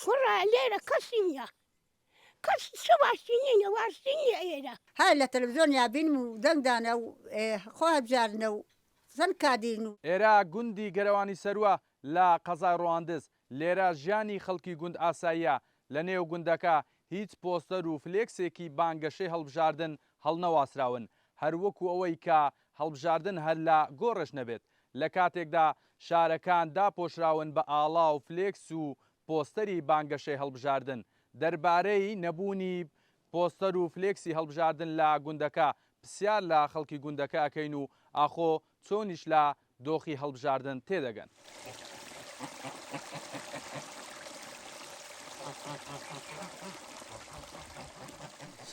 کوڕە لێرە کەسی نییە کەس سواشی نینە واشی نییە ئێرە هاي لە تەلەڤیزۆنیا بینم و دەنگدانە و خۆ هەبژارنە و زەن کادین و ئێرە گوندی گەرەوانی سەروە لە قەزای ڕۆاندز لێرە ژیانی خەڵکی گوند ئاساییە لە نێو گوندەکە هیچ پۆستەر و فلێکسێکی بانگەشەی هەڵبژاردن هەڵنەواسراون هەروەکو ئەوەی کە هەڵبژاردن هەر لە گۆڕش نەبێت لە کاتێکدا شارەکان داپۆشراون بە ئاڵا و فلێکس و پۆستەری بانگەشەی هەڵبژاردن دەربارەی نەبوونی پۆستەر و فلێکسی هەڵبژاردن لە گوندەکە پرسیار لە خەڵکی گوندەکە ئەکەین و ئاخۆ چۆنیش لە دۆخی هەڵبژاردن تێدەگەن.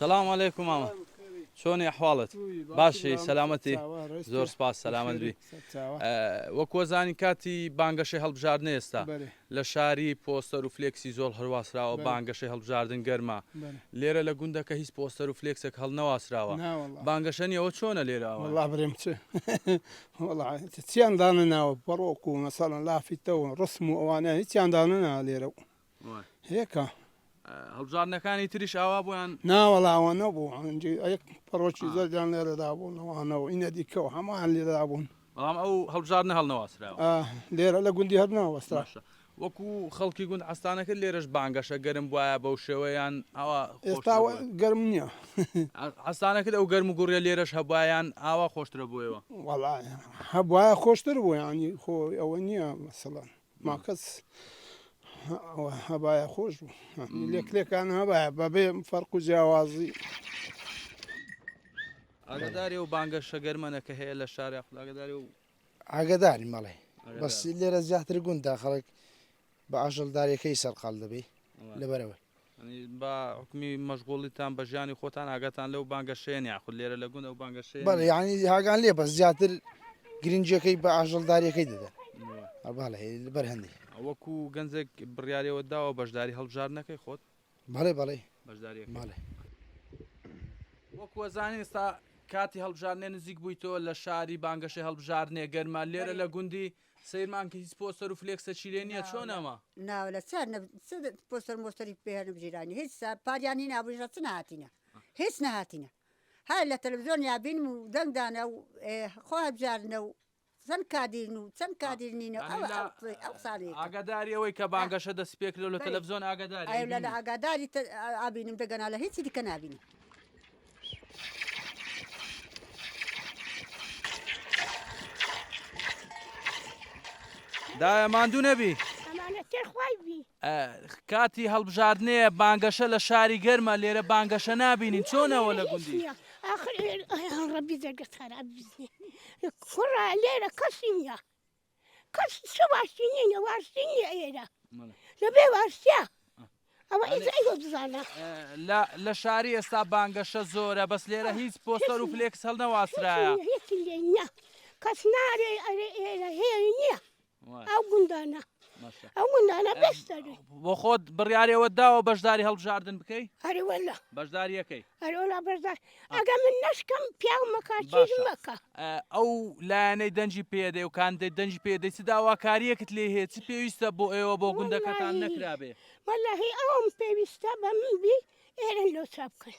سلام علیکم ماما چۆنی ئەحواڵت باشی سەلامەتی زۆر سپاس سەلامەت بی وەکو زانی کاتی بانگەشەی هەڵبژاردنە ئێستا لە شاری پۆستەر و فلێکسی زۆر هەڵواسراوە بانگەشەی هەڵبژاردن گەرمە لێرە لە گوندەکە هیچ پۆستەر و فلێکسێک هەڵنەواسراوە بانگەشەنیەوە چۆنە لێرەوە والله برێم چ چیان دانەناوە بەڕۆک و مەسەڵەن لافیتەوە ڕسم و ئەوانە هیچیان دانەنا لێرە و هێکە هەڵبژاردنەکانی تریش ئاوا بۆیان ناوەڵاوە نەبوو ئەیەک پەڕۆکی زۆرجان لێرەدا بوونەوەوانەوە ئینە دیکەەوە هەمان لێرەدا بوون بەڵام ئەو هەڵبژاردنە هەڵنەواسراوە لێرە لە گوندی هەرناوەستا وەکو خەڵکی گوند ئەستانەکە لێرەش بانگەشە گەرم وایە بەو شێوەیان ئەوە ئێستا گەرم نییە ئەستانەکەت ئەو گەرم و گوڕیە لێرەش هەبوایان ئاوا خۆشترە بوویەوە وەڵای هەبواە خۆشتر بوو ینی خۆ ئەوە نییە مەسەڵەن ماکەس هەبایە خۆش بوو لێکلێکان هەبایە بەبێ فەرق و جیاوازی ئاگداری و بانگەشە گەرمەنەکە هەیە لە شارە ئاگداری و ئاگداری مەڵێ بەس لێرە زیاتر گوندا خەڵک بە ئاژەڵداریەکەی سەرقال دەبێ لەبەرەوە بە حکمی مەشغوڵیتان بە ژیانی خۆتان ئاگاتان لەو بانگەشەیە یاخود لێرە لە گوند ئەو بانگەشەیە بەڵێ یعنی هاگان لێ بەس زیاتر گرنجەکەی بە ئاژەڵداریەکەی دەدەن بەڵێ لەبەر هەندێک وەکو گەنجێک بڕیارەوە داوە بەشداری هەڵبژاردنەکەی خۆت بەڵێ بەڵێ بەشداری ماڵێ وەکوە زانانی ئێستا کاتی هەڵبژاردنێ نزیک بوویتەوە لە شاری بانگەشەی هەڵبژاردنێ گەرمان لێرە لە گوندی سیرمان کە هیچ پۆستەر و فلێکسە چیرێ نییە چۆن ئەمە ناو لە چەر پۆستەر مۆستەری پێهێنم ژیرانی هیچ پاریانی نابژە چ نهاتینە هیچ نهاتینە هاي لە تەلەڤیزۆنیا بینم و دەنگدانە و خۆ هەبژارنە و زەن کادین و چەند کادیرنینە ئەو ساڵێک ئاگاداری ئەوەی کە بانگەشە دەست پێکرێ لە تەلەڤیزۆن ئاگاداری لە ئاگاداری ئابینم دەگەنا لە هیچی دیکە نابینم دایە ماندوو نەبی کاتی هەڵبژاردنەیە بانگەشە لە شاری گەرمە لێرە بانگەشە نابینین چۆنەوە لە گوندی ڕەبی دەرگەت خراپ بزنێ کوڕە لێرە کەسی نییە کەس سواشی نینە واشی نییە ئێرە لەبێ واشتە ئەوە ئیزایۆ بزانە لە شاری ئێستا بانگەشە زۆرە بەس لێرە هیچ پۆستەر و فلێکس هەڵنەواسرایە هیچی لێ نییە کەس نارێ ئێرە هەیە نییە ئەو گوندانە ئەو گوندانە بەستەری بۆ خۆت بڕیارەوە داوە بەشداری هەڵبژاردن بکەی هەروەلا بەشداریەکەی هەروەلا بەشدار ئەگە من نەشکەم پیاو مەکە چیز مەکە ئەو لایەنەی دەنجی پێدەی و کاندەی دەنجی پێدەی چ داواکاریەکت لێ هەیە چ پێویستە بۆ ئێوە بۆ گوندەکەتان نەکرابێ وەڵاهی ئەوم پێویستە بە من بی ئێرە لۆچا بکەن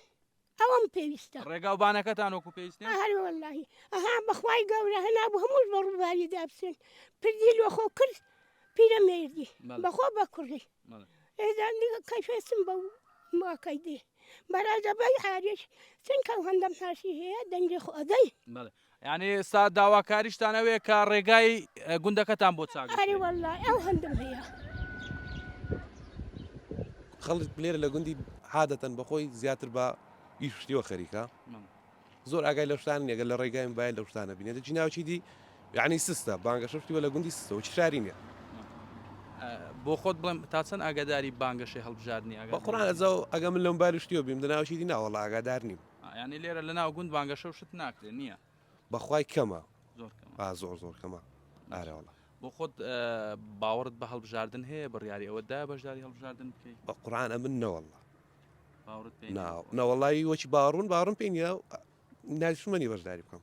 ئەوم پێویستە ڕێگاوبانەکەتان وەکو پێویستە هەروەڵاهی ئەها بەخوای گەورە هەنابوو هەمووش بە ڕووباری دابسن پردی لۆخۆ کرد پیرەمێردی بەخۆ بە کوڕی ئێدا کەیفێسم بە ماکەی دێ بەرازەبەی هاریش چونکە هەندەم هاشی هەیە دەنگی خۆدەی یعنی ئێستا داواکاریشتانەوەیە کە ڕێگای گوندەکەتان بۆ چاک هەروەڵای ئەو هەندم هەیە خەڵک لێرە لە گوندی عادەتەن بەخۆی زیاتر بە ئیشتیوە خەریکە زۆر ئاگای لە شتان ئەگەر لە ڕێگای باید لە شتانە بینێت دەجی ناوچی دی یعنی سستە بانگەشەشتیوە لە گوندی سستەوە چی شاری نییە بۆ خۆت بڵێم تا چەند ئاگاداری بانگەشەی هەڵبژاردننی بە قڕان ئەزە ئەگە من لەم باریشتیوە بیم دەناوچی دی ناوەڵ ئاگادار نیم ینی لێرە لە ناو گوند بانگەشە و شت ناکرێت نییە بەخوای کەمە زۆر زۆر کەمە ئارەوەڵە بۆ خۆت باوەڕت بە هەڵبژاردن هەیە بڕیاری ئەوەدا بەشداری هەڵبژاردن بکەیت بە قورآن ئەمن نەوەڵە باوەڕت پێ نەوەڵی وەچی باڕون پێ نیە ناویشمەنی بەشداری بکەم